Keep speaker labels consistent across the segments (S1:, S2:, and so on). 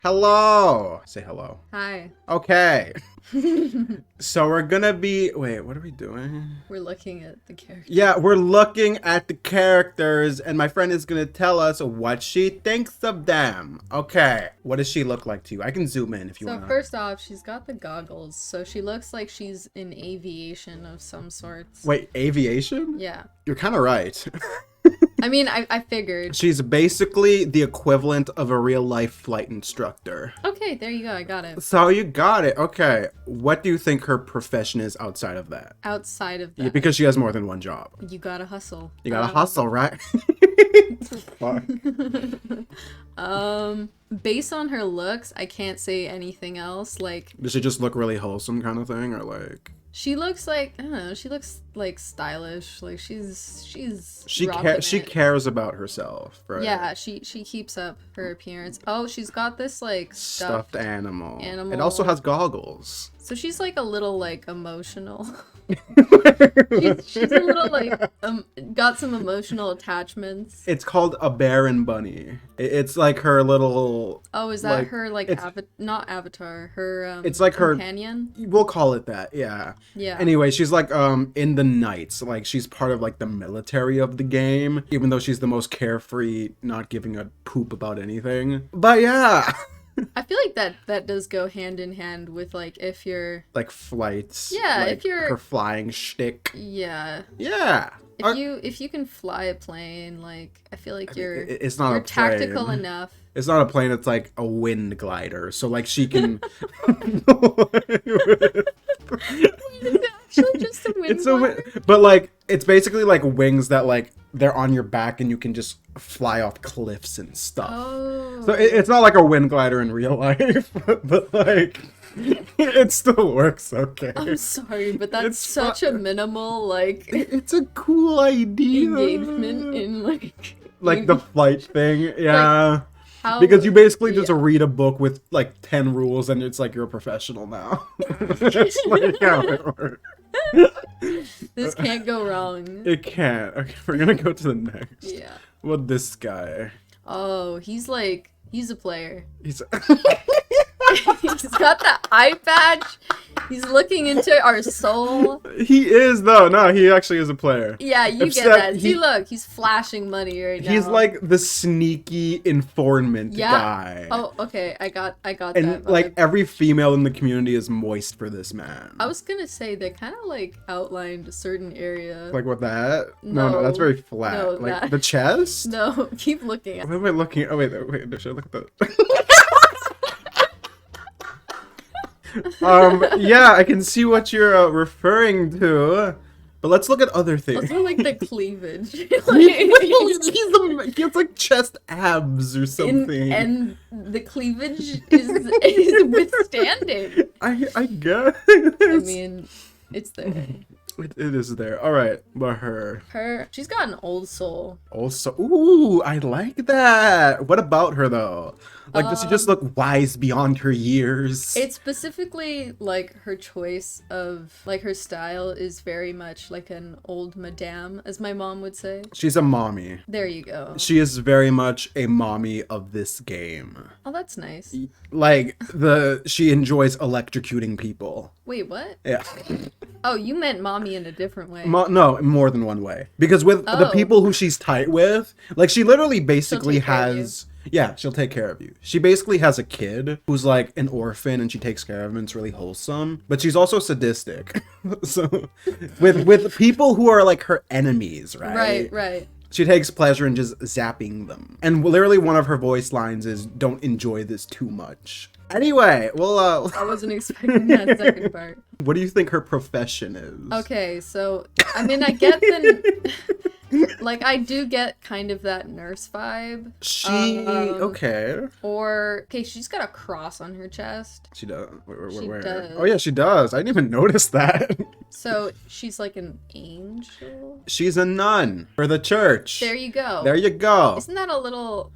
S1: Hello. Say hello.
S2: Hi.
S1: Okay. So we're gonna be, wait, what are we doing?
S2: We're looking at the characters.
S1: Yeah, we're looking at the characters and my friend is gonna tell us what she thinks of them. Okay. What does she look like to you? I can zoom in if you want.
S2: So first off, she's got the goggles, so she looks like she's in aviation of some sorts.
S1: Wait, aviation?
S2: Yeah.
S1: You're kind of right.
S2: I mean, I figured.
S1: She's basically the equivalent of a real life flight instructor.
S2: Okay, there you go. I got it.
S1: So you got it. Okay. What do you think her profession is outside of that?
S2: Outside of that.
S1: Yeah, because she has more than one job.
S2: You gotta hustle.
S1: You gotta hustle, right? Fuck.
S2: Based on her looks, I can't say anything else. Like,
S1: Does she just look really wholesome kind of thing, or like?
S2: she looks like, I don't know, she looks like stylish. Like she
S1: cares about herself, right?
S2: Yeah, she keeps up her appearance. Oh, she's got this like
S1: Stuffed animal.
S2: animal.
S1: It also has goggles.
S2: So she's like a little like emotional. she's a little like got some emotional attachments.
S1: It's called a bear and bunny. It's like her little.
S2: Oh, is that her like not avatar? Her
S1: it's like
S2: companion.
S1: We'll call it that. Yeah.
S2: Yeah.
S1: Anyway, she's like in the Knights. Like she's part of like the military of the game, even though she's the most carefree, not giving a poop about anything. But yeah.
S2: I feel like that does go hand in hand with like if you're
S1: like flights.
S2: Yeah,
S1: like
S2: if you're
S1: her flying shtick.
S2: Yeah.
S1: Yeah.
S2: If you can fly a plane, like I feel like you're
S1: you're
S2: tactical enough.
S1: It's not a plane, it's like a wind glider. So like she can
S2: It's actually just a wind glider?
S1: But like it's basically like wings that like they're on your back and you can just fly off cliffs and stuff.
S2: Oh.
S1: So it's not like a wind glider in real life, but like it still works okay.
S2: I'm sorry, but that's such a minimal like
S1: it's a cool idea.
S2: Engagement in
S1: like the flight thing. Yeah.
S2: How,
S1: because you basically just read a book with like 10 rules and it's like you're a professional now. That's like how it works.
S2: This can't go wrong.
S1: It can't. Okay, we're gonna go to the next.
S2: Yeah.
S1: What this guy?
S2: Oh, he's a player.
S1: He's
S2: He's got the eye patch. He's looking into our soul.
S1: He is though. No, he actually is a player.
S2: Yeah, you get that. See, look, he's flashing money right now.
S1: He's like the sneaky informant guy.
S2: Oh, okay. I got
S1: and
S2: that.
S1: Like every female in the community is moist for this man.
S2: I was gonna say they kind of like outlined a certain area.
S1: Like what that? No, that's very flat.
S2: No,
S1: like the chest?
S2: No, keep looking at.
S1: What am I looking at? Oh wait, should I look at that? Yeah, I can see what you're referring to, but let's look at other things.
S2: Let's look like the cleavage.
S1: He has like chest abs or something.
S2: And the cleavage is withstanding.
S1: I guess.
S2: I mean, it's there.
S1: It is there. All right, but
S2: she's got an old soul.
S1: Also, ooh, I like that. What about her though? Like, does she just look wise beyond her years?
S2: It's specifically like her choice of like her style is very much like an old madame, as my mom would say.
S1: She's a mommy.
S2: There you go.
S1: She is very much a mommy of this game.
S2: Oh, that's nice.
S1: Like she enjoys electrocuting people.
S2: Wait, what?
S1: Yeah.
S2: Oh, you meant mommy in a different way.
S1: No, more than one way. Because with the people who she's tight with, like she literally basically has. Yeah, she'll take care of you. She basically has a kid who's like an orphan and she takes care of him and it's really wholesome. But she's also sadistic. So with people who are like her enemies, right?
S2: Right.
S1: She takes pleasure in just zapping them. And literally one of her voice lines is, "Don't enjoy this too much." Anyway, well,
S2: I wasn't expecting that second part.
S1: What do you think her profession is?
S2: Okay, so, I mean, I get like, I do get kind of that nurse vibe. Okay, she's got a cross on her chest.
S1: She does. Where?
S2: Does.
S1: Oh yeah, she does. I didn't even notice that.
S2: So she's like an angel?
S1: She's a nun for the church.
S2: There you go.
S1: There you go.
S2: Isn't that a little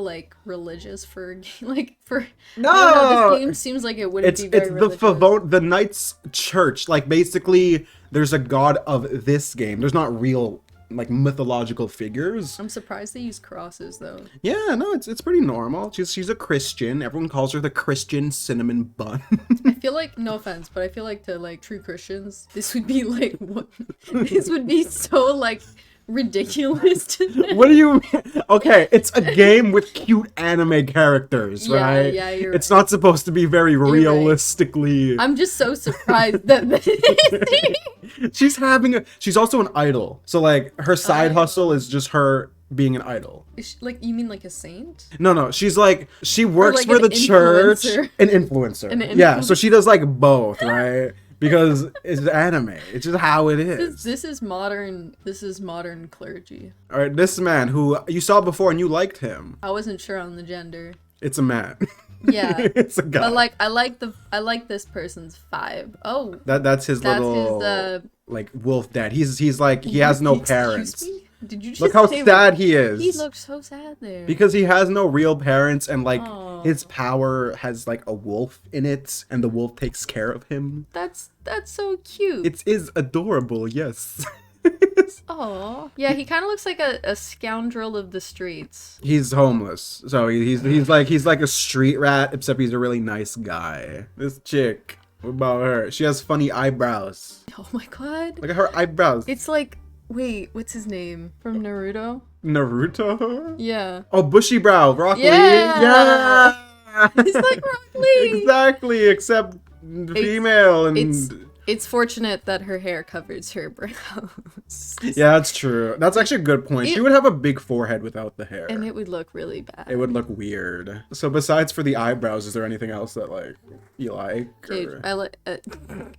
S2: like religious for like for?
S1: No.
S2: I don't know, this game seems like it wouldn't be very religious.
S1: It's the Knights Church. Like basically, there's a god of this game. There's not real like mythological figures.
S2: I'm surprised they use crosses though.
S1: Yeah, no, it's pretty normal. She's a Christian. Everyone calls her the Christian cinnamon bun.
S2: I feel like, no offense, but I feel like to like true Christians, this would be like what this would be so like ridiculous to them.
S1: What do you mean? Okay, it's a game with cute anime characters, right?
S2: Yeah, you're
S1: It's
S2: right.
S1: not supposed to be very realistically.
S2: I'm just so surprised that
S1: She's also an idol. So like her side hustle is just her being an idol.
S2: like, you mean like a saint?
S1: No, she's like, she works
S2: like
S1: for
S2: an
S1: the church.
S2: influencer.
S1: An influencer. Yeah, so she does like both, right? Because it's anime. It's just how it is.
S2: This is modern clergy.
S1: All right, this man who you saw before and you liked him.
S2: I wasn't sure on the gender.
S1: It's a man.
S2: Yeah.
S1: It's a guy.
S2: But like I like this person's vibe. Oh.
S1: That's his little like wolf dad. He's like he has no parents.
S2: Excuse me? Did you just
S1: Look how
S2: say
S1: sad he is.
S2: He looks so sad there.
S1: Because he has no real parents and like his power has like a wolf in it and the wolf takes care of him.
S2: That's so cute.
S1: It is adorable, yes.
S2: Oh, yeah, he kind of looks like a scoundrel of the streets.
S1: He's homeless. So he's like a street rat except he's a really nice guy. This chick, what about her? She has funny eyebrows.
S2: Oh my god.
S1: Look at her eyebrows.
S2: It's like, wait, what's his name? From Naruto?
S1: Naruto?
S2: Yeah.
S1: Oh, bushy brow, Rock Lee.
S2: Yeah.
S1: Yeah.
S2: It's like Rock Lee.
S1: Exactly, except female and
S2: It's fortunate that her hair covers her brows.
S1: yeah, that's true. That's actually a good point. She would have a big forehead without the hair.
S2: And it would look really bad.
S1: It would look weird. So besides for the eyebrows, is there anything else that like you like?
S2: Okay,
S1: Or...
S2: I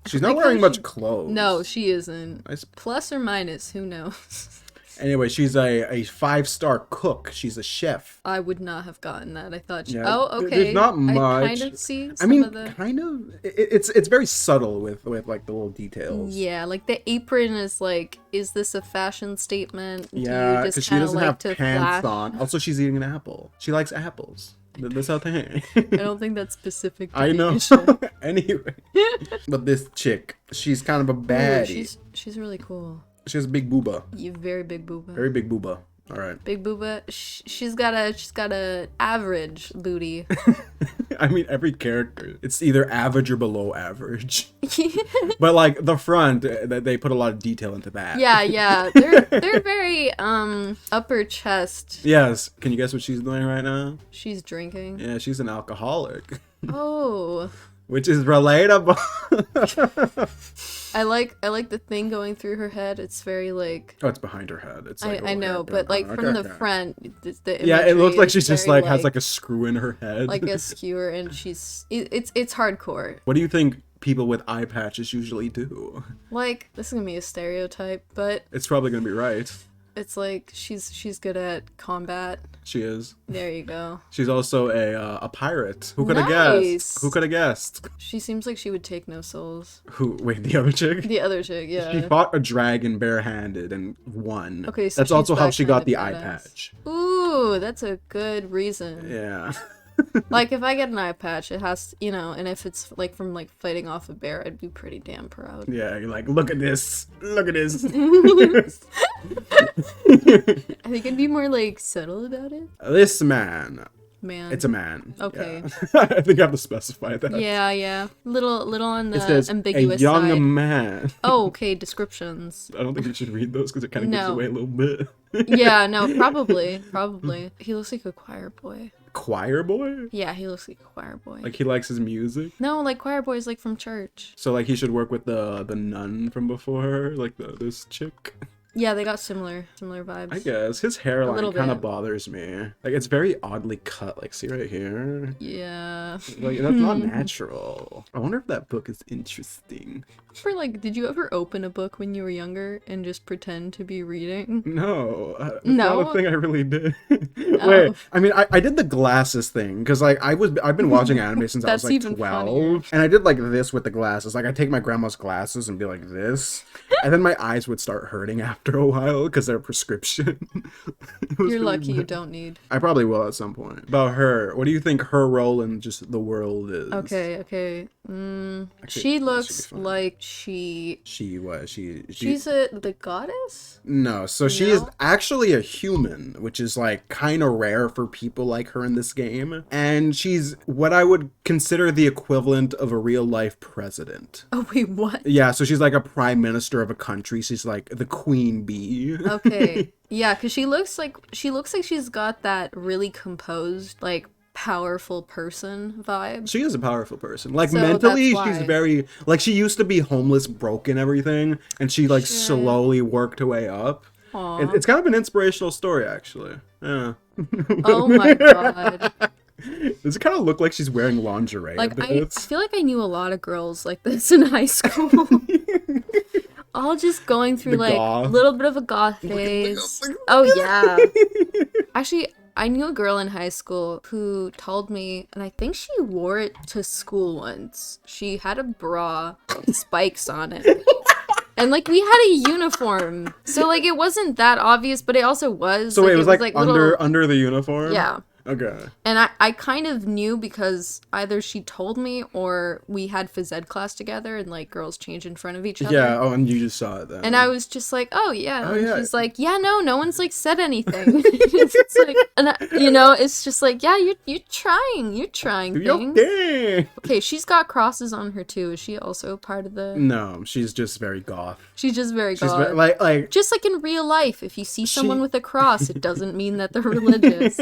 S1: She's not wearing much clothes.
S2: No, she isn't.
S1: Nice.
S2: Plus or minus, who knows?
S1: Anyway, she's a 5-star cook. She's a chef.
S2: I would not have gotten that. I thought,
S1: Yeah,
S2: oh, okay.
S1: there's not much.
S2: I kind of see
S1: I
S2: some
S1: mean,
S2: of the...
S1: kind of. It's very subtle with like the little details.
S2: Yeah, like the apron is like, is this a fashion statement?
S1: Yeah, because she doesn't have pants
S2: flash?
S1: on. Also, she's eating an apple. She likes apples. That's how thing.
S2: I don't think that's specific to
S1: I
S2: being
S1: know.
S2: a chef.
S1: Anyway, but this chick, she's kind of a
S2: Ooh,
S1: baddie.
S2: she's really cool.
S1: She has a big booba.
S2: You very big booba.
S1: Very big booba. All right.
S2: Big booba. She's got a average booty.
S1: I mean, every character, it's either average or below average. But like the front, they put a lot of detail into that.
S2: Yeah. They're very upper chest.
S1: Yes. Can you guess what she's doing right now?
S2: She's drinking.
S1: Yeah, she's an alcoholic.
S2: Oh.
S1: Which is relatable.
S2: I like the thing going through her head. It's very like.
S1: Oh, it's behind her head. It's like
S2: I know, but like from the front, the
S1: yeah, it looks like she's
S2: very,
S1: just like has like a screw in her head.
S2: like a skewer, and it's hardcore.
S1: What do you think people with eye patches usually do?
S2: Like, this is gonna be a stereotype, but
S1: It's probably gonna be right.
S2: it's like she's good at combat.
S1: She is.
S2: There you go.
S1: She's also a pirate. Who could have
S2: Nice.
S1: guessed? Who could have guessed?
S2: She seems like she would take no souls.
S1: Who? Wait, the other chick?
S2: The other chick, yeah.
S1: She fought a dragon barehanded and won.
S2: Okay, so
S1: that's
S2: she's
S1: also how
S2: that
S1: she
S2: kind
S1: got
S2: of
S1: the eye
S2: badass.
S1: patch.
S2: Ooh, that's a good reason.
S1: Yeah.
S2: Like, if I get an eye patch, it has, and if it's like from like fighting off a bear, I'd be pretty damn proud.
S1: Yeah, you're like, look at this. Look at this.
S2: I think I'd be more like subtle about it.
S1: This man.
S2: Man.
S1: It's a man.
S2: Okay.
S1: Yeah. I think I have to specify that.
S2: Yeah. Little on
S1: It
S2: the
S1: says
S2: ambiguous
S1: a young
S2: side.
S1: man.
S2: Oh, okay, descriptions.
S1: I don't think you should read those because it kind of gives
S2: No.
S1: away a little bit.
S2: Yeah, no, probably. He looks like a choir boy.
S1: Choir boy?
S2: Yeah, he looks like a choir boy.
S1: Like he likes his music?
S2: No, like choir boys like from church.
S1: So like he should work with the nun from before, like this chick.
S2: Yeah, they got similar vibes.
S1: I guess his hairline
S2: little
S1: kind of
S2: bit.
S1: bothers me. Like it's very oddly cut. Like see right here.
S2: Yeah.
S1: Like that's not natural. I wonder if that book is interesting.
S2: For like, did you ever open a book when you were younger and just pretend to be reading?
S1: No, that's
S2: No?
S1: not a thing I really did.
S2: Oh.
S1: Wait, I mean, I did the glasses thing because like I've been watching anime since I was
S2: That's
S1: like
S2: even
S1: 12,
S2: funnier.
S1: and I did like this with the glasses. Like I take my grandma's glasses and be like this, and then my eyes would start hurting after after a while because they're prescription.
S2: You're lucky you don't need.
S1: I probably will at some point. About her, what do you think her role in just the world is?
S2: Okay. She looks like she's the goddess?
S1: No, so she is actually a human, which is like kind of rare for people like her in this game. And she's what I would consider the equivalent of a real life president.
S2: Oh, wait, what?
S1: Yeah, so she's like a prime minister of a country. She's like the queen bee.
S2: Okay. Yeah, because she looks like she's got that really composed, like, powerful person vibe.
S1: She is a powerful person. Like,
S2: So
S1: mentally,
S2: that's
S1: she's
S2: why.
S1: very... Like, she used to be homeless, broke, and everything. And she, like, slowly worked her way up.
S2: Aw.
S1: It's kind of an inspirational story, actually. Yeah.
S2: Oh my god.
S1: Does it kind of look like she's wearing lingerie?
S2: Like, I feel like I knew a lot of girls like this in high school. All just going through, like, a little bit of a goth phase. Oh, yeah. Actually, I knew a girl in high school who told me, and I think she wore it to school once. She had a bra with spikes on it. And, like, we had a uniform. So, like, it wasn't that obvious, but it also was.
S1: So
S2: like,
S1: wait, it was like
S2: little...
S1: under the uniform?
S2: Yeah.
S1: Okay.
S2: And I kind of knew because either she told me or we had phys ed class together and, like, girls change in front of each other.
S1: Yeah, oh, and you just saw it then.
S2: And I was just like, oh, yeah.
S1: Oh,
S2: And
S1: yeah.
S2: she's like, yeah, no one's, like, said anything. It's like, and it's just like, yeah, you're trying
S1: Do your
S2: things.
S1: thing.
S2: Okay, she's got crosses on her, too. Is she also part of the...
S1: No, she's just very goth.
S2: She's just very
S1: She's
S2: goth.
S1: like
S2: Just like in real life, if you see someone with a cross, it doesn't mean that they're religious.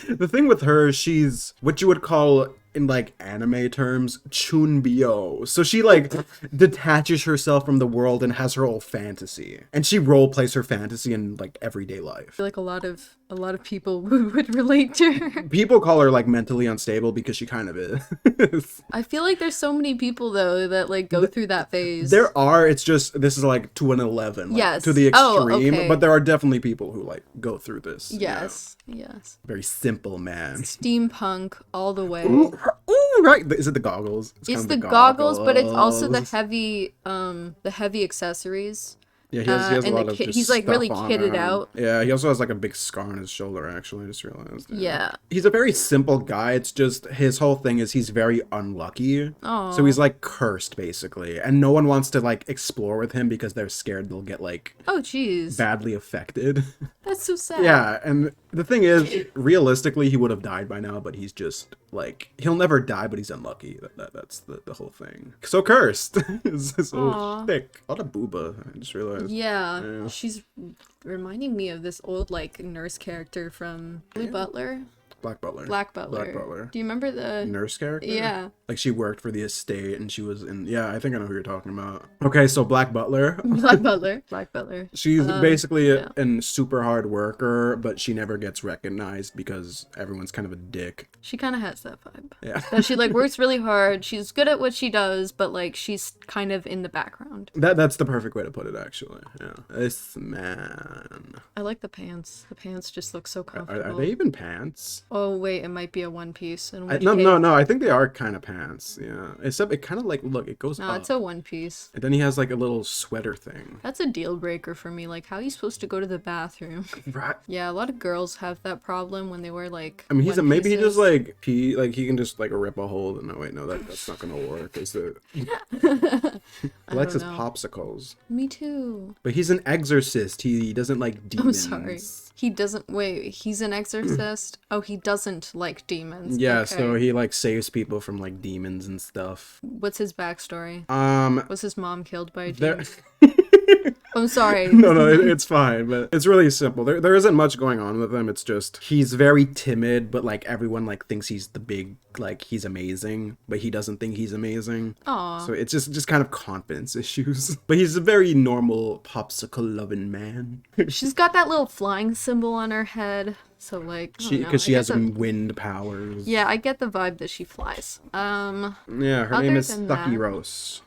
S1: the thing with her, she's what you would call in like anime terms chunbyo. So she like detaches herself from the world and has her whole fantasy, and she role plays her fantasy in like everyday
S2: I
S1: life.
S2: feel like a lot of people would relate to her.
S1: People call her like mentally unstable because she kind of is.
S2: I feel like there's so many people though that like go through that phase.
S1: There are. It's just this is like to an 11. Like,
S2: Yes.
S1: To the
S2: Oh,
S1: extreme.
S2: okay.
S1: But there are definitely people who like go through this.
S2: Yes.
S1: Very simple man.
S2: Steampunk all the way.
S1: Ooh, right. Is it the goggles?
S2: It's
S1: kind of
S2: the goggles, but it's also the heavy accessories.
S1: Yeah, he has a
S2: and
S1: lot of just
S2: he's like
S1: stuff
S2: really
S1: on
S2: kitted
S1: him.
S2: out.
S1: Yeah, he also has like a big scar on his shoulder, actually. I just realized.
S2: Yeah.
S1: He's a very simple guy. It's just his whole thing is he's very unlucky.
S2: Aw.
S1: So he's like cursed, basically. And no one wants to like explore with him because they're scared they'll get like
S2: Oh, jeez.
S1: badly affected.
S2: That's so sad.
S1: Yeah, and the thing is, realistically, he would have died by now, but he's just like he'll never die, but he's unlucky. That's the whole thing. So cursed. It's so
S2: Aw.
S1: thick. A lot of booba. I just realized.
S2: Yeah. She's reminding me of this old like nurse character from Blue Butler.
S1: Black Butler.
S2: Black Butler.
S1: Black Butler.
S2: Do you remember the
S1: Nurse character?
S2: Yeah.
S1: Like she worked for the estate and she was in yeah, I think I know who you're talking about. Okay, so Black Butler.
S2: Black Butler. Black Butler.
S1: She's basically
S2: yeah.
S1: a super hard worker, but she never gets recognized because everyone's kind of a dick.
S2: She kind of has that vibe.
S1: Yeah.
S2: That she like works really hard. She's good at what she does, but like she's kind of in the background.
S1: That's the perfect way to put it, actually. Yeah. This man.
S2: I like the pants. The pants just look so comfortable.
S1: Are they even pants?
S2: Oh wait, it might be a one piece. In which
S1: No,
S2: case...
S1: no, no. I think they are kind of pants. Yeah. Except it kind of like look. It goes
S2: No,
S1: up.
S2: it's a one piece.
S1: And then he has like a little sweater thing.
S2: That's a deal breaker for me. Like, how are you supposed to go to the bathroom?
S1: Right.
S2: Yeah, a lot of girls have that problem when they wear like.
S1: I mean, maybe he
S2: one-pieces.
S1: just like he can just like rip a hole. No, wait, no, that's not gonna work. Is it? He likes his
S2: know.
S1: popsicles.
S2: Me too.
S1: But he's an exorcist. He doesn't like
S2: I'm
S1: demons.
S2: sorry. He doesn't. Wait, he's an exorcist? Oh, he doesn't like demons.
S1: Yeah,
S2: Okay.
S1: so he like saves people from like demons and stuff.
S2: What's his backstory? Was his mom killed by a
S1: There.
S2: demon? I'm sorry.
S1: No, it's fine, but it's really simple. There isn't much going on with him. It's just he's very timid, but like everyone like thinks he's the big like he's amazing, but he doesn't think he's amazing.
S2: Aw.
S1: So it's just kind of confidence issues. But he's a very normal popsicle loving man.
S2: She's got that little flying symbol on her head. So like,
S1: Because she has wind powers.
S2: Yeah, I get the vibe that she flies.
S1: Yeah, her
S2: Other
S1: name is
S2: than
S1: Stucky
S2: that-
S1: Rose.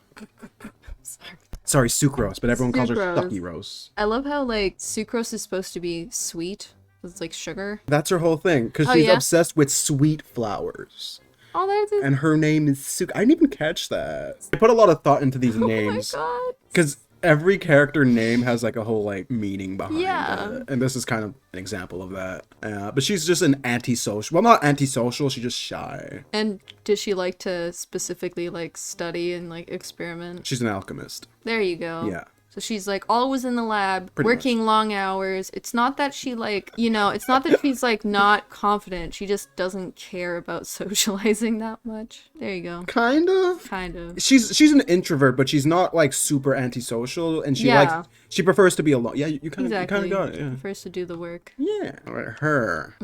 S1: Sorry, Sucrose, but everyone calls her
S2: Sucrose.
S1: Stucky Rose.
S2: I love how like sucrose is supposed to be sweet. It's like sugar.
S1: That's her whole thing, because
S2: Oh,
S1: she's
S2: yeah?
S1: obsessed with sweet flowers.
S2: Oh, that's
S1: And her name is Sucrose. I didn't even catch that. I put a lot of thought into these names.
S2: Oh my god.
S1: Because every character name has like a whole like meaning behind it, and this is kind of an example of that. But she's just an antisocial. Well, not antisocial. She's just shy.
S2: And does she like to specifically like study and like experiment?
S1: She's an alchemist.
S2: There you go.
S1: Yeah.
S2: So she's like always in the lab, working long hours. It's not that she like, you know, it's not that she's like not confident. She just doesn't care about socializing that much. There you go.
S1: Kind of.
S2: Kind of.
S1: She's an introvert, but she's not like super antisocial, and she prefers to be alone. Yeah, you kind of got it. Yeah.
S2: Prefers to do the work.
S1: Yeah. All right, her.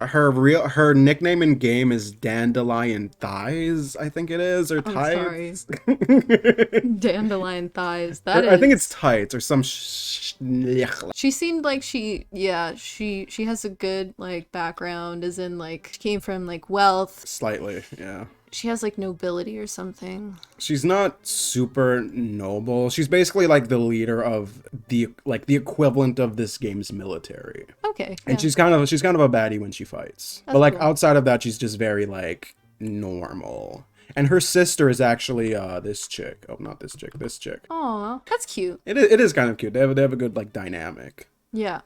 S1: Her nickname in game is Dandelion Thighs, I think it is, or Tights.
S2: Sorry. Dandelion Thighs.
S1: I think it's Tights or some.
S2: She seemed like she has a good like background, as in like she came from like wealth.
S1: Slightly, yeah.
S2: She has like nobility or something.
S1: She's not super noble. She's basically like the leader of the equivalent of this game's military.
S2: Okay.
S1: And she's kind of a baddie when she fights. But like outside of that, she's just very like normal. And her sister is actually this chick. Oh, not this chick. This chick.
S2: Aw, that's cute.
S1: It is kind of cute. They have a good like dynamic.
S2: Yeah.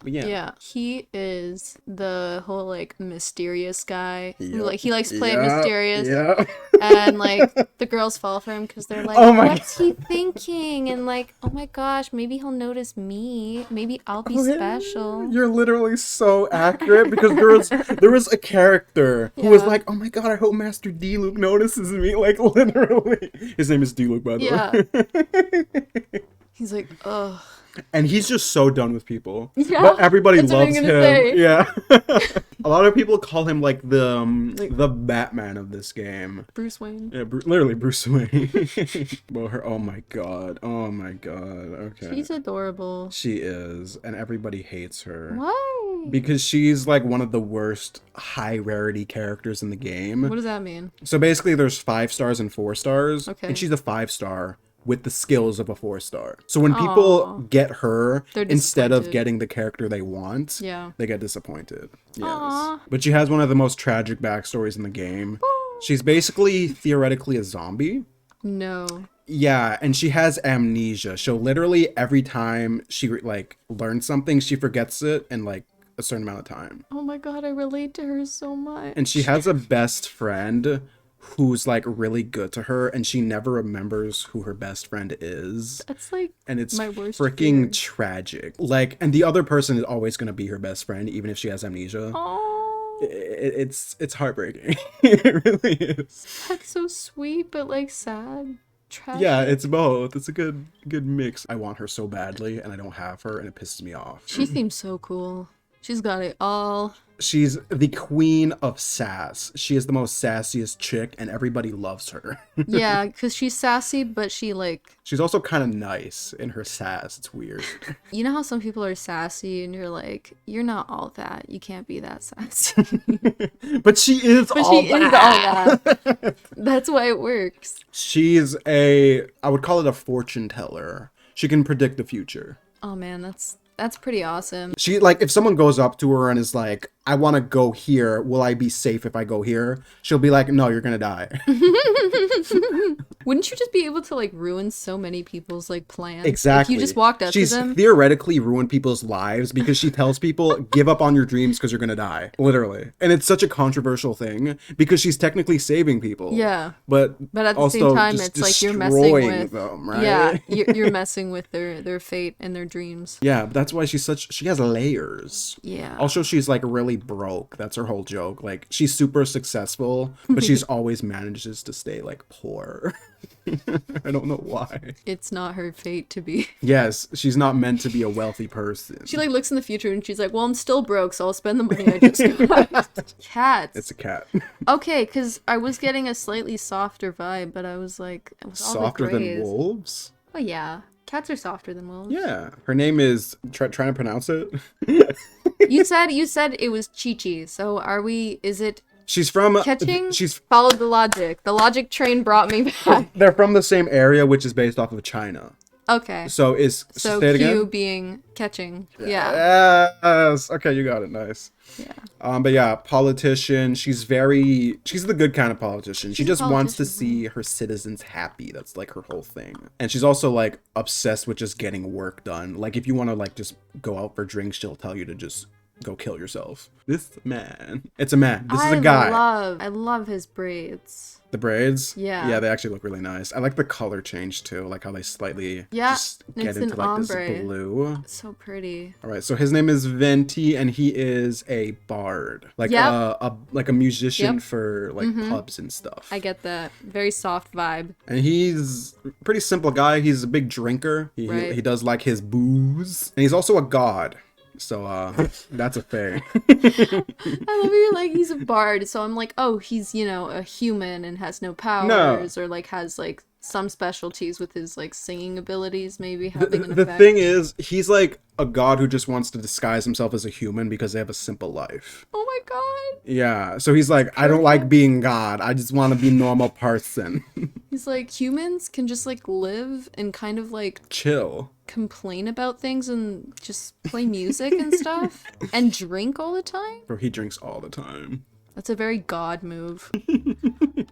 S2: He is the whole like mysterious guy who like he likes playing mysterious. Yeah. And like the girls fall for him because they're like, what's he thinking? And like, oh my gosh, maybe he'll notice me. Maybe I'll be special.
S1: You're literally so accurate, because there was a character who was like, oh my god, I hope Master Diluc notices me. Like literally, his name is Diluc, by the way.
S2: He's like, ugh.
S1: And he's just so done with people. Yeah, but everybody loves him. Say. Yeah. A lot of people call him like the Batman of this game.
S2: Bruce Wayne.
S1: Yeah, literally Bruce Wayne. Well, oh my god. Okay.
S2: She's adorable.
S1: She is, and everybody hates her.
S2: Why?
S1: Because she's like one of the worst high rarity characters in the game.
S2: What does that mean?
S1: So basically there's 5 stars and 4 stars.
S2: Okay.
S1: And she's a 5-star with the skills of a 4-star. So when people get her instead of getting the character they want, they get disappointed. Yes. Aww. But she has one of the most tragic backstories in the game. She's basically theoretically a zombie.
S2: No.
S1: Yeah, and she has amnesia. So literally every time she like learns something, she forgets it in like a certain amount of time.
S2: Oh my god, I relate to her so much.
S1: And she has a best friend who's like really good to her, and she never remembers who her best friend is.
S2: That's like,
S1: and it's
S2: my worst
S1: freaking
S2: fear.
S1: Tragic. Like, and the other person is always going to be her best friend, even if she has amnesia.
S2: Oh,
S1: it's heartbreaking. It really is.
S2: That's so sweet, but like sad. Tragic.
S1: Yeah, it's both. It's a good mix. I want her so badly, and I don't have her, and it pisses me off.
S2: She seems so cool. She's got it all.
S1: She's the queen of sass. She is the most sassiest chick, and everybody loves her.
S2: Yeah, because she's sassy, but
S1: she's also kind of nice in her sass. It's weird.
S2: You know how some people are sassy, and you're like, you're not all that. You can't be that sassy.
S1: But she is all that.
S2: That's why it works.
S1: She's I would call it a fortune teller. She can predict the future.
S2: Oh man, that's pretty awesome.
S1: She, like, if someone goes up to her and is like, I want to go here, will I be safe if I go here? She'll be like, no, you're gonna die.
S2: Wouldn't you just be able to like ruin so many people's like plans?
S1: Exactly.
S2: If you just walked up to them?
S1: She's theoretically ruined people's lives because she tells people, give up on your dreams because you're gonna die. Literally. And it's such a controversial thing because she's technically saving people.
S2: Yeah.
S1: But
S2: at the same time, it's like you're messing with them, right? Yeah, you're messing with their fate and their dreams.
S1: Yeah, but that's why she has layers.
S2: Yeah.
S1: Also, she's like really broke. That's her whole joke. Like, she's super successful, but she's always manages to stay like poor. I don't know why.
S2: It's not her fate to be.
S1: Yes, she's not meant to be a wealthy person.
S2: She like looks in the future and she's like, well, I'm still broke, so I'll spend the money I just got. Cats.
S1: It's a cat.
S2: Okay, because I was getting a slightly softer vibe, but I was like, it was
S1: softer than wolves?
S2: Oh yeah. Cats are softer than wolves.
S1: Yeah. Her name is trying to pronounce it.
S2: You said it was Qiqi. So is it
S1: She's from
S2: Keqing?
S1: She's
S2: followed the logic. The logic train brought me back.
S1: They're from the same area, which is based off of China.
S2: Okay.
S1: So say it again?
S2: Q being Keqing. Yeah.
S1: Yes. Okay, you got it. Nice.
S2: Yeah.
S1: But yeah, politician. She's the good kind of politician. She just wants to see her citizens happy. That's like her whole thing. And she's also like obsessed with just getting work done. Like if you want to like just go out for drinks, she'll tell you to just go kill yourself. This man. It's a man. This is a guy.
S2: I love his braids.
S1: The braids?
S2: Yeah.
S1: Yeah, they actually look really nice. I like the color change too, like how they slightly just get into like
S2: ombre.
S1: this blue.
S2: It's so pretty.
S1: All right, so his name is Venti, and he is a bard, like a musician for like pubs and stuff.
S2: I get that. Very soft vibe.
S1: And he's a pretty simple guy. He's a big drinker. He does like his booze, and he's also a god. So that's a thing.
S2: I love you. Like he's a bard, so I'm like, oh, he's a human and has no powers, or like has like some specialties with his like singing abilities, maybe having an effect.
S1: The thing is, he's like a god who just wants to disguise himself as a human because they have a simple life.
S2: Oh my god.
S1: Yeah, so he's like, I don't like being god. I just want to be a normal person.
S2: He's like, humans can just like live and kind of like
S1: chill,
S2: complain about things and just play music and stuff and drink all the time.
S1: Bro, he drinks all the time.
S2: That's a very god move.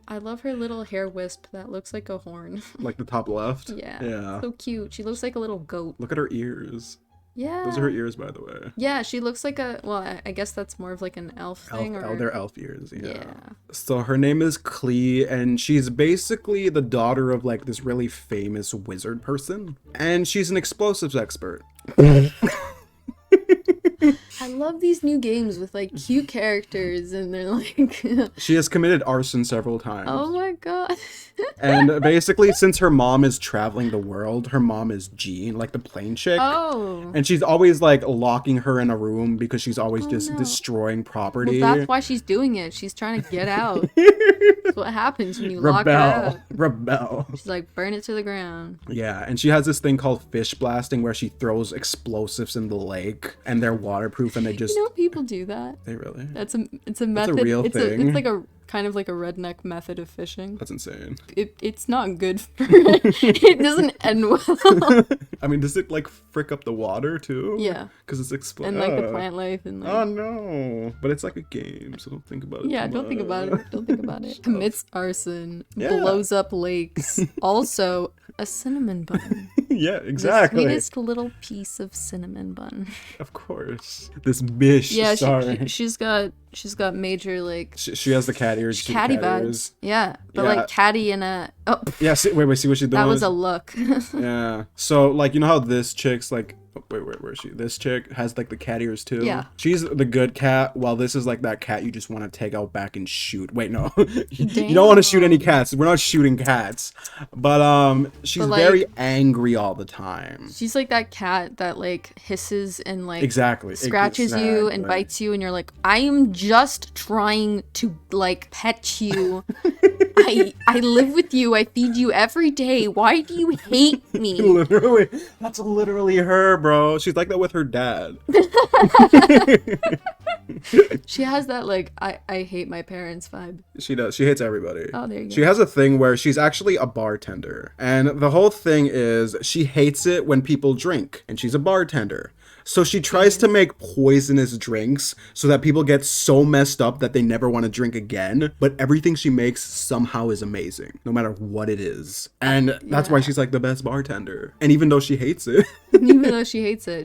S2: I love her little hair wisp that looks like a horn.
S1: Like the top left?
S2: Yeah. So cute. She looks like a little goat.
S1: Look at her ears.
S2: Yeah.
S1: Those are her ears, by the way.
S2: Yeah, she looks like I guess that's more of like an elf thing.
S1: They're elf ears, yeah. So her name is Klee, and she's basically the daughter of like this really famous wizard person. And she's an explosives expert.
S2: I love these new games with like cute characters and they're like
S1: She has committed arson several times.
S2: Oh my god.
S1: And basically, since her mom is traveling the world, her mom is Jean, like the plane chick.
S2: Oh.
S1: And she's always like locking her in a room because she's always destroying property.
S2: Well, that's why she's doing it. She's trying to get out. That's what happens when you lock her up.
S1: Rebel.
S2: She's like, burn it to the ground.
S1: Yeah, and she has this thing called fish blasting where she throws explosives in the lake and they're waterproof and they just...
S2: You know people do that.
S1: They really?
S2: It's a method.
S1: That's a real thing.
S2: It's like a kind of like a redneck method of fishing.
S1: That's insane.
S2: It's not good for it doesn't end well.
S1: I mean, does it like frick up the water too?
S2: Yeah.
S1: Because it's exploding.
S2: And like the plant life and like...
S1: Oh no. But it's like a game, so don't think about it.
S2: Yeah, don't think about it. Don't think about it. Commits arson, blows up lakes. Also, a cinnamon bun.
S1: Yeah, exactly.
S2: The sweetest little piece of cinnamon bun.
S1: Of course. This bish.
S2: Yeah,
S1: sorry.
S2: she's got major like...
S1: She has the cat ears.
S2: Catty vibes. Yeah, but like catty in a... Oh.
S1: Yeah, see what she's doing?
S2: That was a look.
S1: Yeah. So like, you know how this chick's like... Where is she? This chick has like the cat ears too.
S2: Yeah.
S1: She's the good cat, while this is like that cat you just want to take out back and shoot. Wait, no. You don't want to shoot any cats. We're not shooting cats. But she's very angry all the time.
S2: She's like that cat that like hisses and like
S1: scratches
S2: you and bites you and you're like, I am just trying to like pet you. I live with you. I feed you every day. Why do you hate me?
S1: Literally. That's literally her, bro. She's like that with her dad.
S2: She has that like I hate my parents vibe.
S1: She does. She hates everybody.
S2: Oh, there you go.
S1: She has a thing where she's actually a bartender. And the whole thing is she hates it when people drink. And she's a bartender. So she tries to make poisonous drinks so that people get so messed up that they never want to drink again. But everything she makes somehow is amazing, no matter what it is. And that's why she's like the best bartender. And even though she hates it.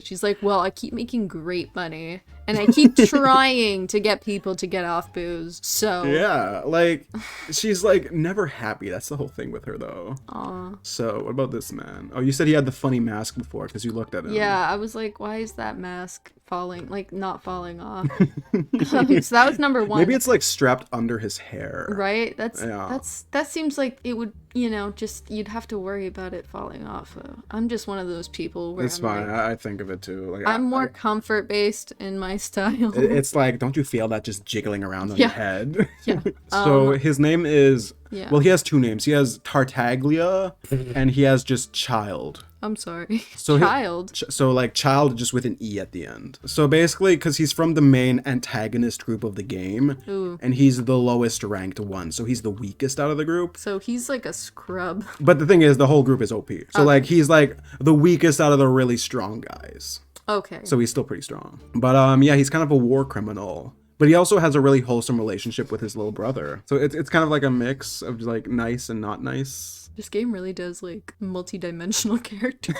S2: She's like, well, I keep making great money. And I keep trying to get people to get off booze. So
S1: yeah, like she's like never happy. That's the whole thing with her though.
S2: Aw.
S1: So what about this man? Oh, you said he had the funny mask before because you looked at him.
S2: Yeah, I was like, why is that mask not falling off? So that was number one.
S1: Maybe it's like strapped under his hair.
S2: Right? That seems like it would, just you'd have to worry about it falling off. I'm just one of those people where
S1: it's fine. Like, I think of it too. Like
S2: I'm more comfort based in my style.
S1: It's like, don't you feel that just jiggling around on your head?
S2: Yeah.
S1: So his name is well, he has two names. He has Tartaglia and he has just Child.
S2: I'm sorry.
S1: So
S2: Child.
S1: So like child just with an E at the end. So basically, because he's from the main antagonist group of the game, and he's the lowest ranked one, so he's the weakest out of the group.
S2: So he's like a scrub.
S1: But the thing is, the whole group is OP. So like he's like the weakest out of the really strong guys.
S2: Okay.
S1: So he's still pretty strong. But yeah, he's kind of a war criminal. But he also has a really wholesome relationship with his little brother. So it's kind of like a mix of like nice and not nice.
S2: This game really does like multi-dimensional characters.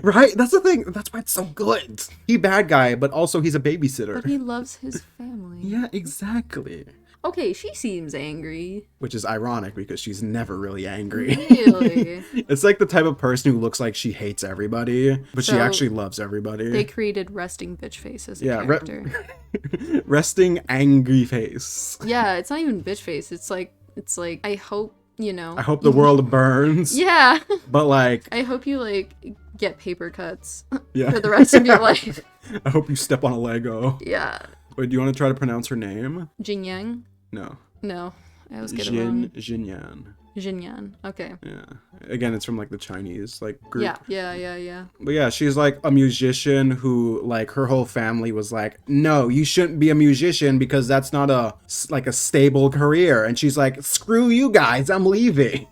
S1: Right? That's the thing. That's why it's so good. He bad guy, but also he's a babysitter.
S2: But he loves his family.
S1: Yeah, exactly.
S2: Okay, she seems angry.
S1: Which is ironic because she's never really angry.
S2: Really?
S1: It's like the type of person who looks like she hates everybody, but she actually loves everybody.
S2: They created resting bitch face as a character.
S1: Resting angry face.
S2: Yeah, it's not even bitch face. It's like I hope, you know.
S1: I hope the world burns.
S2: Yeah.
S1: But like
S2: I hope you like get paper cuts for
S1: the
S2: rest of your life.
S1: I hope you step on a Lego.
S2: Yeah.
S1: Wait, do you want to try to pronounce her name?
S2: Xinyan?
S1: No.
S2: I always get it wrong.
S1: Xinyan.
S2: Okay.
S1: Yeah. Again, it's from like the Chinese like group.
S2: Yeah.
S1: But yeah, she's like a musician who like her whole family was like, no, you shouldn't be a musician because that's not a stable career. And she's like, screw you guys, I'm leaving.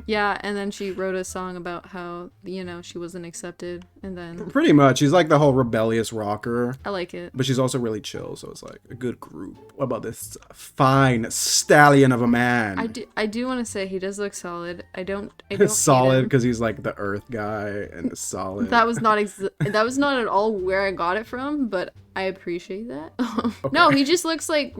S2: Yeah, and then she wrote a song about how, you know, she wasn't accepted, and then
S1: pretty much she's like the whole rebellious rocker.
S2: I like it.
S1: But she's also really chill, so it's like a good group. What about this fine stallion of a man?
S2: I do want to say he does look solid. I don't
S1: solid because he's like the earth guy and solid.
S2: That was not at all where I got it from, but I appreciate that. Okay. No, he just looks like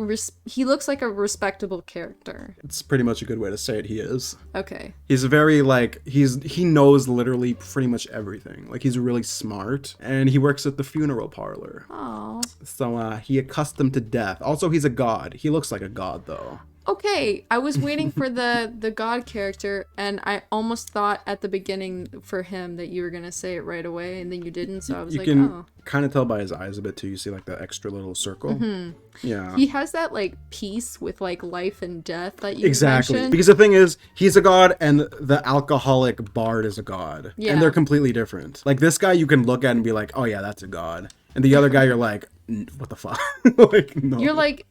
S2: he looks like a respectable character.
S1: It's pretty much a good way to say it. He is.
S2: Okay.
S1: He's very like he knows literally pretty much everything. Like he's really smart, and he works at the funeral parlor.
S2: Oh.
S1: So he accustomed to death. Also, he's a god. He looks like a god though.
S2: Okay, I was waiting for the god character, and I almost thought at the beginning for him that you were gonna say it right away, and then you didn't. So I was like, oh. You can
S1: kind of tell by his eyes a bit too. You see like that extra little circle. Mm-hmm. Yeah.
S2: He has that like piece with like life and death that you
S1: mentioned. Because the thing is, he's a god, and the alcoholic bard is a god, and they're completely different. Like this guy, you can look at and be like, oh yeah, that's a god, and the other guy, you're like, what the fuck? Like no.
S2: You're like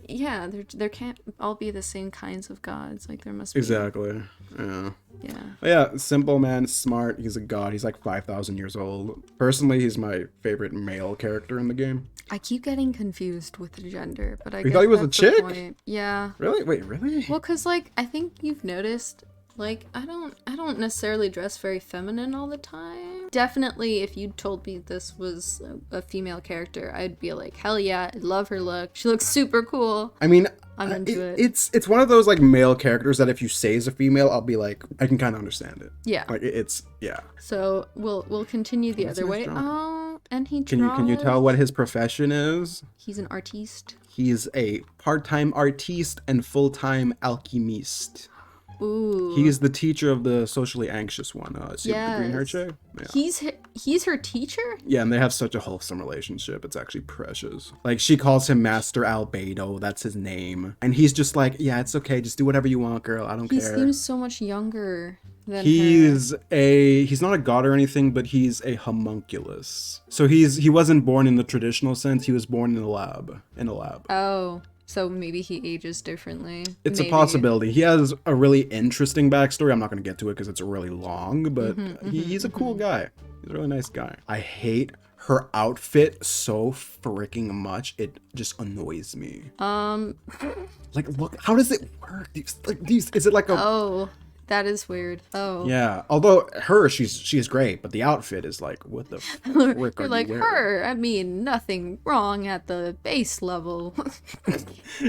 S2: yeah, there can't all be the same kinds of gods. Like there must be.
S1: Exactly. Yeah.
S2: Yeah.
S1: But yeah, simple man, smart. He's a god. He's like 5,000 years old. Personally, he's my favorite male character in the game.
S2: I keep getting confused with the gender, but
S1: You thought he was a chick?
S2: Yeah.
S1: Really? Wait, really?
S2: Well, cause like I think you've noticed. Like, I don't necessarily dress very feminine all the time. Definitely, if you told me this was a female character, I'd be like, hell yeah, I love her look. She looks super cool.
S1: I mean,
S2: I'm into it.
S1: It's one of those, like, male characters that if you say is a female, I'll be like, I can kind of understand it.
S2: Yeah.
S1: Like, yeah.
S2: So, we'll continue the other way. Oh, and he draws.
S1: Can you tell what his profession is?
S2: He's an artiste.
S1: He's a part-time artiste and full-time alchemist.
S2: Ooh.
S1: He's the teacher of the socially anxious one. See the green hair chick? Yeah.
S2: He's her teacher?
S1: Yeah, and they have such a wholesome relationship. It's actually precious. Like, she calls him Master Albedo. That's his name. And he's just like, yeah, it's okay. Just do whatever you want, girl. I don't care.
S2: He seems so much younger than
S1: he's
S2: her.
S1: He's not a god or anything, but he's a homunculus. So he wasn't born in the traditional sense. He was born in a lab.
S2: Oh. So maybe he ages differently.
S1: It's a possibility. He has a really interesting backstory. I'm not going to get to it because it's really long, but he's a cool guy. He's a really nice guy. I hate her outfit so freaking much. It just annoys me. Like, look, how does it work? Is it like a...
S2: Oh, that is weird. Oh.
S1: Yeah. Although she's great, but the outfit is like, what the frick
S2: You're like, her, I mean, nothing wrong at the base level.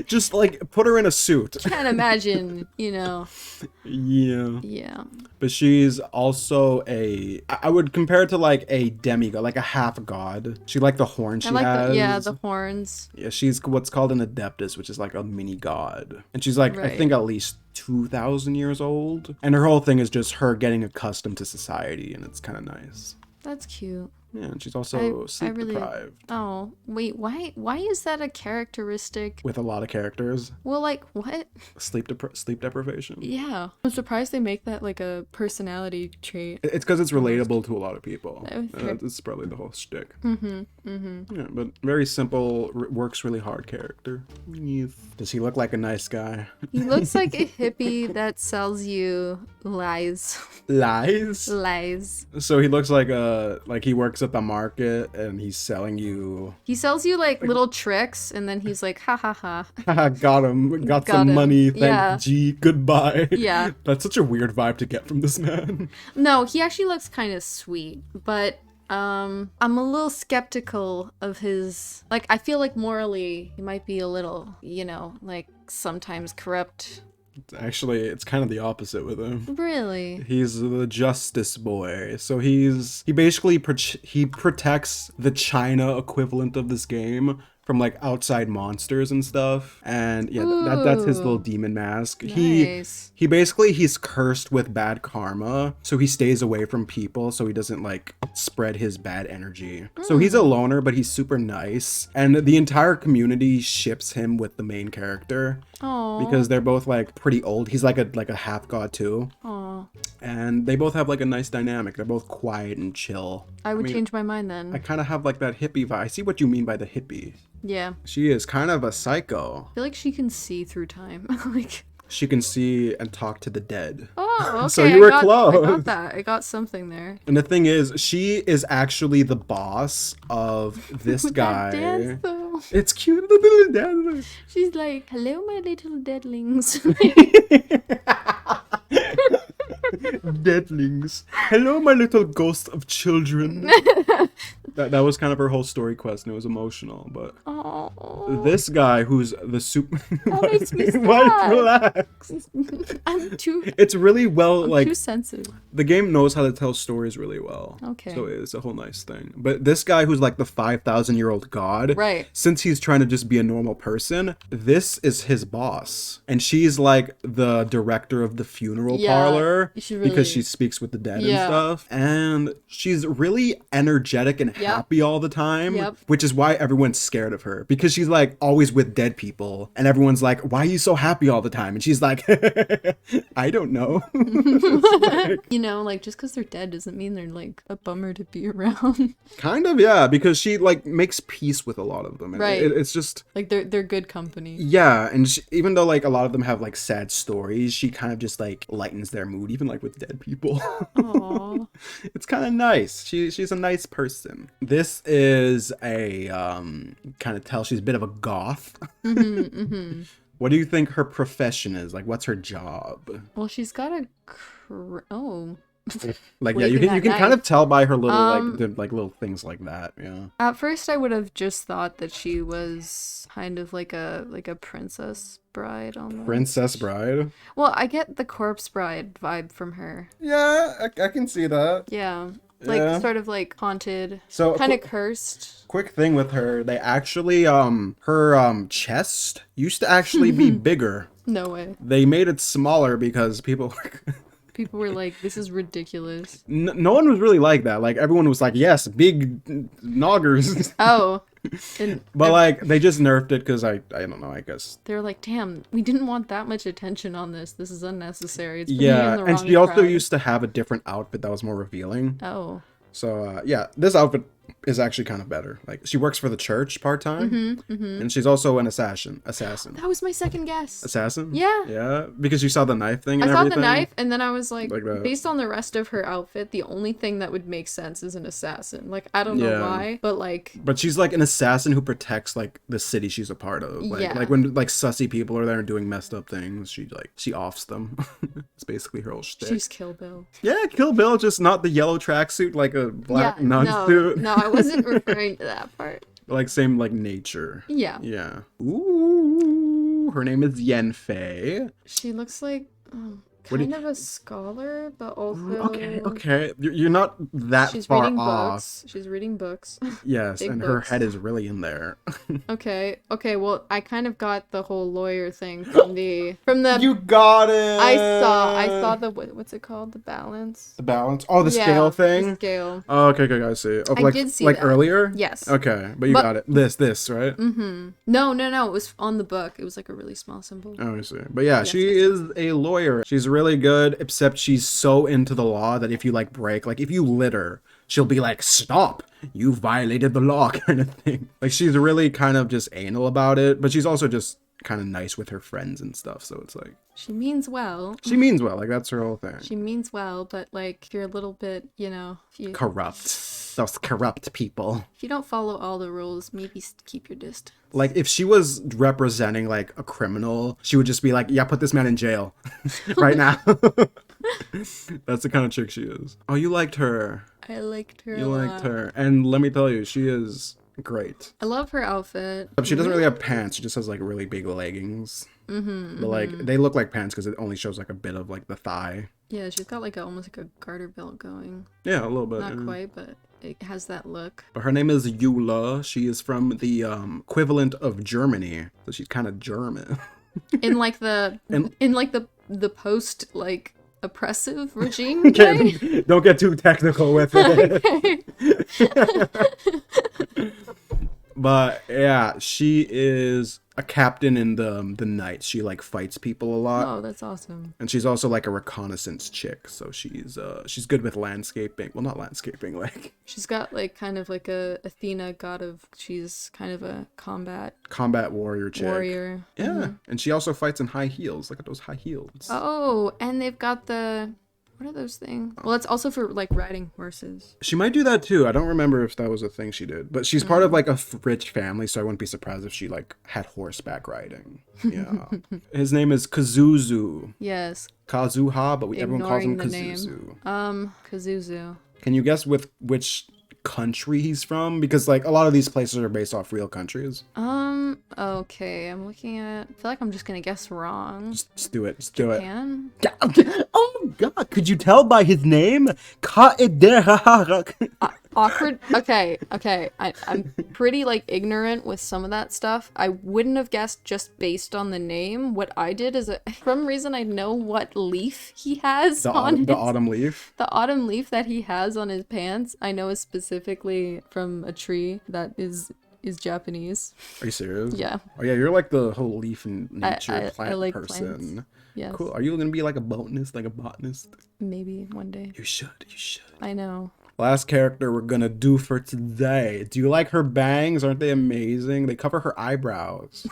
S1: Just like put her in a suit.
S2: Can't imagine, you know.
S1: Yeah.
S2: Yeah.
S1: But she's also I would compare it to like a demigod, like a half god. She like the horn she has.
S2: The horns.
S1: Yeah, she's what's called an adeptus, which is like a mini god. And she's like, I think at least 2,000 years old. And her whole thing is just her getting accustomed to society, and it's kind of nice.
S2: That's cute.
S1: Yeah, and she's also sleep deprived.
S2: Oh, wait, why is that a characteristic?
S1: With a lot of characters.
S2: Well, like, what?
S1: Sleep deprivation.
S2: Yeah. I'm surprised they make that like a personality trait.
S1: It's because it's relatable to a lot of people. It's probably the whole shtick. Yeah, but very simple, works really hard character. Does he look like a nice guy?
S2: He looks like a hippie that sells you lies.
S1: Lies?
S2: Lies.
S1: So he looks like he works at the market and he's selling you...
S2: He sells you like little tricks and then he's like, ha ha ha.
S1: Got him. Got some money. Thank G. Goodbye.
S2: Yeah.
S1: That's such a weird vibe to get from this man.
S2: No, he actually looks kind of sweet, but I'm a little skeptical of his, like, I feel like morally he might be a little, like sometimes corrupt.
S1: Actually, it's kind of the opposite with him.
S2: Really?
S1: He's the justice boy. So he basically he protects the China equivalent of this game from like outside monsters and stuff. And yeah, that's his little demon mask.
S2: Nice.
S1: He's cursed with bad karma, so he stays away from people so he doesn't like spread his bad energy. So he's a loner, but he's super nice. And the entire community ships him with the main character.
S2: Aww.
S1: Because they're both like pretty old. He's like a half god too.
S2: Aww.
S1: And they both have like a nice dynamic. They're both quiet and chill.
S2: I mean, change my mind then.
S1: I kind of have like that hippie vibe. I see what you mean by the hippie.
S2: Yeah.
S1: She is kind of a psycho.
S2: I feel like she can see through time. Like,
S1: she can see and talk to the dead.
S2: oh, okay.
S1: So you were close.
S2: I got that. I got something there.
S1: And the thing is, she is actually the boss of this guy.
S2: That dance, though.
S1: It's cute, the little dance.
S2: She's like, hello, my little deadlings.
S1: Deadlings. Hello, my little ghost of children. That was kind of her whole story quest, and it was emotional. But this guy, who's the super,
S2: that makes me sad.
S1: Why relax? It's really well like
S2: too sensitive.
S1: The game knows how to tell stories really well.
S2: Okay.
S1: So it's a whole nice thing. But this guy, who's like the 5,000-year-old god,
S2: right?
S1: Since he's trying to just be a normal person, this is his boss, and she's like the director of the funeral parlor because she speaks with the dead and stuff. And she's really energetic and happy all the time, which is why everyone's scared of her, because she's like always with dead people, and everyone's like, why are you so happy all the time? And she's like, I don't know.
S2: Like just because they're dead doesn't mean they're like a bummer to be around.
S1: Kind of, yeah, because she like makes peace with a lot of them, and
S2: right?
S1: It's just
S2: like they're good company.
S1: Yeah, and even though like a lot of them have like sad stories, she kind of just like lightens their mood, even like with dead people.
S2: Aww.
S1: It's kind of nice. She's a nice person. This is a kind of tell she's a bit of a goth. What do you think her profession is? Like, what's her job?
S2: Well, she's got a
S1: like, yeah, you can kind of tell by her little like little things like that. Yeah.
S2: At first, I would have just thought that she was kind of like a princess bride almost.
S1: Princess bride?
S2: Well, I get the corpse bride vibe from her.
S1: Yeah, I can see that.
S2: Yeah. Like sort of like haunted,
S1: so
S2: kind of cursed.
S1: Quick thing with her, they actually her chest used to actually be bigger.
S2: No way.
S1: They made it smaller because people
S2: were like, this is ridiculous.
S1: No one was really like that. Like everyone was like, yes, big noggers.
S2: Oh.
S1: But like they just nerfed it because I don't know, I guess
S2: they're like, damn, we didn't want that much attention on this. This is unnecessary. It's
S1: and she also used to have a different outfit that was more revealing.
S2: Oh.
S1: So yeah, this outfit is actually kind of better. Like she works for the church part-time, and she's also an assassin.
S2: That was my second guess.
S1: Assassin?
S2: Yeah,
S1: because you saw the knife thing and
S2: I saw
S1: everything.
S2: the knife, and then I was like based on the rest of her outfit, the only thing that would make sense is an assassin. Like I don't know why, but she's like an assassin who protects like the city she's a part of. Like when like sussy people are there and doing messed up things, she offs them. It's basically her whole shtick. She's Kill Bill.
S1: Yeah, Kill Bill, just not the yellow tracksuit, like a black nun suit.
S2: No, I wasn't referring to that part.
S1: Like same like nature.
S2: Yeah.
S1: Yeah. Ooh, her name is Yanfei.
S2: She looks like kind of a scholar, but also
S1: Okay. You're not that
S2: she's
S1: far
S2: reading
S1: off.
S2: books. She's reading books.
S1: Yes,
S2: Big
S1: and her
S2: books.
S1: head is really in there.
S2: Okay. Well, I kind of got the whole lawyer thing from the
S1: You got it.
S2: I saw the what's it called? The balance.
S1: The balance. Oh, the scale thing.
S2: The scale.
S1: Oh, okay, I see. Of
S2: I did see
S1: like
S2: that.
S1: earlier.
S2: Yes.
S1: Okay, but you got it. This, right?
S2: Mm-hmm. No. It was on the book. It was like a really small symbol.
S1: Oh, I see. But yeah, she is a lawyer. She's really good, except she's so into the law that if you like break, like if you litter, she'll be like, "Stop! You violated the law," kind of thing. Like she's really kind of just anal about it, but she's also just kind of nice with her friends and stuff. So it's like
S2: she means well.
S1: She means well. Like that's her whole thing.
S2: She means well, but like if you're a little bit, if you
S1: corrupt. Those corrupt people.
S2: If you don't follow all the rules, maybe keep your distance.
S1: Like if she was representing like a criminal, she would just be like, "Yeah, put this man in jail right now." That's the kind of chick she is. Oh, you liked her.
S2: I liked her.
S1: You liked her, and let me tell you, she is great.
S2: I love her outfit.
S1: She doesn't really have pants. She just has like really big leggings. But like they look like pants because it only shows like a bit of like the thigh.
S2: Yeah, she's got like almost like a garter belt going.
S1: Yeah, a little bit.
S2: Not quite, but it has that look.
S1: But her name is Eula. She is from the equivalent of Germany, so she's kind of German.
S2: in like the the post like oppressive regime.
S1: Okay, don't get too technical with it. But yeah, she is a captain in the Knights. She like fights people a lot.
S2: Oh, that's awesome.
S1: And she's also like a reconnaissance chick, so she's good with landscaping. Well, not landscaping, like
S2: she's got like kind of like a Athena god of. She's kind of a combat
S1: warrior chick. Yeah, and she also fights in high heels. Look at those high heels.
S2: Oh, and they've got the. What are those things? Well, it's also for like riding horses.
S1: She might do that too. I don't remember if that was a thing she did, but she's part of like a rich family, so I wouldn't be surprised if she like had horseback riding. Yeah. His name is Kazuzu.
S2: Yes.
S1: Kazuha, but everyone calls him Kazuzu.
S2: Kazuzu.
S1: Can you guess with which country he's from? Because like a lot of these places are based off real countries.
S2: Okay, I'm looking at. I feel like I'm just gonna guess wrong.
S1: Just do it. Just do it.
S2: Japan?
S1: Oh my god! Could you tell by his name?
S2: Awkward. Okay. I'm pretty like ignorant with some of that stuff. I wouldn't have guessed just based on the name. What I did is, for some reason, I know what leaf he has on
S1: the autumn leaf.
S2: The autumn leaf that he has on his pants, I know is specifically from a tree that is Japanese.
S1: Are you serious?
S2: Yeah.
S1: Oh yeah, you're like the whole leaf and nature plant
S2: I like
S1: person.
S2: Plants. Yes.
S1: Cool. Are you gonna be like a botanist, like a botanist?
S2: Maybe one day.
S1: You should.
S2: I know.
S1: Last character we're gonna do for today. Do you like her bangs? Aren't they amazing? They cover her eyebrows.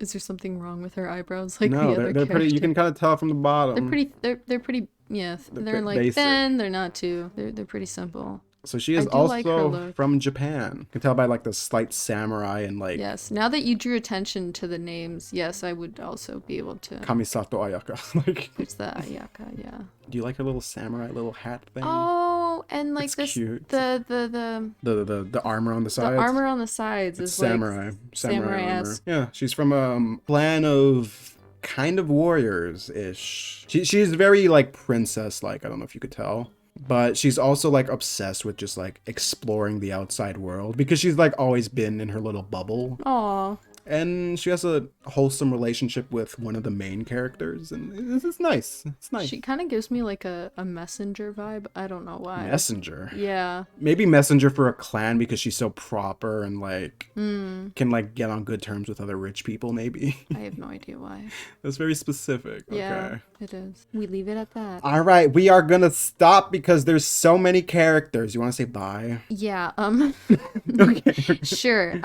S2: Is there something wrong with her eyebrows? Like
S1: no,
S2: the other
S1: they're pretty. You can kind of tell from the bottom.
S2: They're pretty. Yeah, they're like
S1: basic.
S2: thin. They're not too. They're pretty simple.
S1: So she is also from Japan. You can tell by like the slight samurai and like.
S2: Yes. Now that you drew attention to the names, yes, I would also be able to.
S1: Kamisato Ayaka. Like.
S2: It's the Ayaka, yeah.
S1: Do you like her little samurai little hat thing?
S2: Oh, and like
S1: it's
S2: this
S1: cute.
S2: the
S1: armor on the sides.
S2: The armor on the sides is
S1: samurai.
S2: Like
S1: samurai armor. Yeah, she's from a clan of kind of warriors ish. She's very like princess like. I don't know if you could tell. But she's also like obsessed with just like exploring the outside world because she's like always been in her little bubble.
S2: Aww.
S1: And she has a wholesome relationship with one of the main characters, and it's nice. It's nice.
S2: She kind of gives me like a messenger vibe. I don't know why.
S1: Messenger?
S2: Yeah.
S1: Maybe messenger for a clan because she's so proper and like can like get on good terms with other rich people, maybe.
S2: I have no idea why.
S1: That's very specific.
S2: Yeah,
S1: okay.
S2: it is. We leave it at that.
S1: All right, we are gonna stop because there's so many characters. You want to say bye?
S2: Yeah.
S1: Okay.
S2: Sure.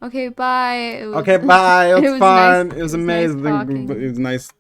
S2: Okay. Bye.
S1: Okay, bye. It was fun.
S2: Nice.
S1: It was amazing.
S2: Nice
S1: it was nice.